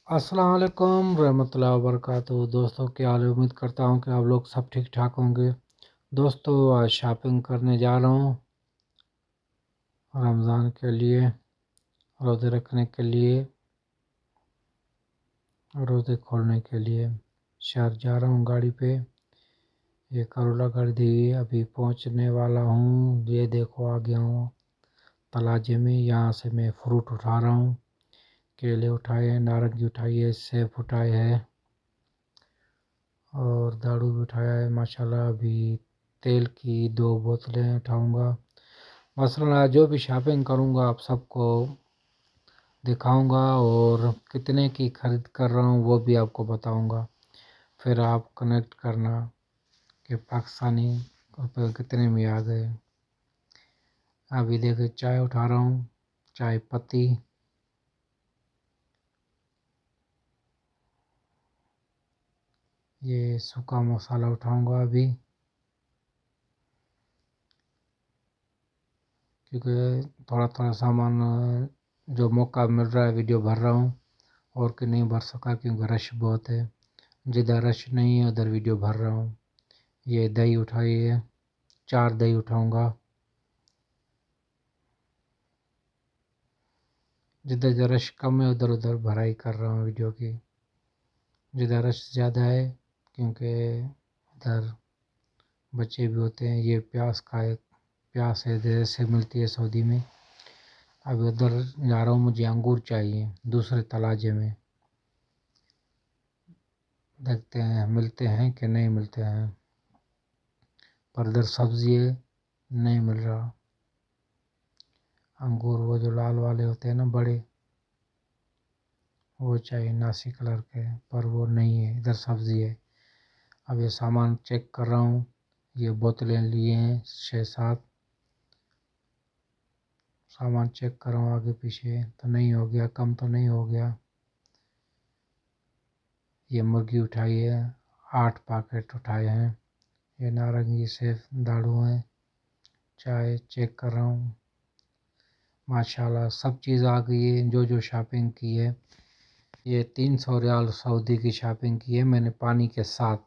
السلام علیکم ورحمۃ اللہ وبرکاتہ دوستوں، کیا حال ہے؟ امید کرتا ہوں کہ آپ لوگ سب ٹھیک ٹھاک ہوں گے۔ دوستوں، آج شاپنگ کرنے جا رہا ہوں رمضان کے لیے، روزے رکھنے کے لیے، روزے کھولنے کے لیے شہر جا رہا ہوں گاڑی پہ۔ یہ کرولا گاڑی دی، ابھی پہنچنے والا ہوں۔ یہ دیکھو آ گیا ہوں تلاجے میں۔ یہاں سے میں فروٹ اٹھا رہا ہوں، کیلے اٹھائے ہیں، نارنگی اٹھائی ہے، سیب اٹھائے ہے اور داڑو بھی اٹھایا ہے ماشاءاللہ۔ ابھی تیل کی 2 بوتلیں اٹھاؤں گا۔ مثلاً آج جو بھی شاپنگ کروں گا آپ سب کو دکھاؤں گا، اور کتنے کی خرید کر رہا ہوں وہ بھی آپ کو بتاؤں گا۔ پھر آپ کنیکٹ کرنا کہ پاکستانی روپے کتنے میں آ گئے۔ ابھی دیکھیں چائے اٹھا رہا ہوں، چائے پتی۔ یہ سوکھا مسالہ اٹھاؤں گا ابھی، کیونکہ تھوڑا تھوڑا سامان جو موقع مل رہا ہے ویڈیو بھر رہا ہوں، اور کہ نہیں بھر سکا کیونکہ رش بہت ہے۔ جدھر رش نہیں ہے ادھر ویڈیو بھر رہا ہوں۔ یہ دہی اٹھائی ہے، 4 دہی اٹھاؤں گا۔ جدھر رش کم ہے ادھر ادھر بھرائی کر رہا ہوں ویڈیو کی۔ جدھر رش زیادہ ہے کیونکہ ادھر بچے بھی ہوتے ہیں۔ یہ پیاز کا ایک پیاز ہے جیسے ملتی ہے سعودی میں۔ اب ادھر جا رہا ہوں، مجھے انگور چاہیے دوسرے تلاجے میں۔ دیکھتے ہیں ملتے ہیں کہ نہیں ملتے ہیں، پر ادھر سبزی ہے نہیں مل رہا۔ انگور وہ جو لال والے ہوتے ہیں نا بڑے، وہ چاہیے ناسی کلر کے، پر وہ نہیں ہے ادھر، سبزی ہے۔ اب یہ سامان چیک کر رہا ہوں۔ یہ بوتلیں لیے ہیں 6-7، سامان چیک کر رہا ہوں آگے پیچھے تو نہیں ہو گیا، کم تو نہیں ہو گیا۔ یہ مرغی اٹھائی ہے، 8 پیکٹ اٹھائے ہیں۔ یہ نارنگی سیب داڑو ہیں۔ چائے چیک کر رہا ہوں۔ ماشاءاللہ سب چیز آ گئی ہے جو شاپنگ کی ہے۔ یہ 300 ریال سعودی کی شاپنگ کی ہے میں نے، پانی کے ساتھ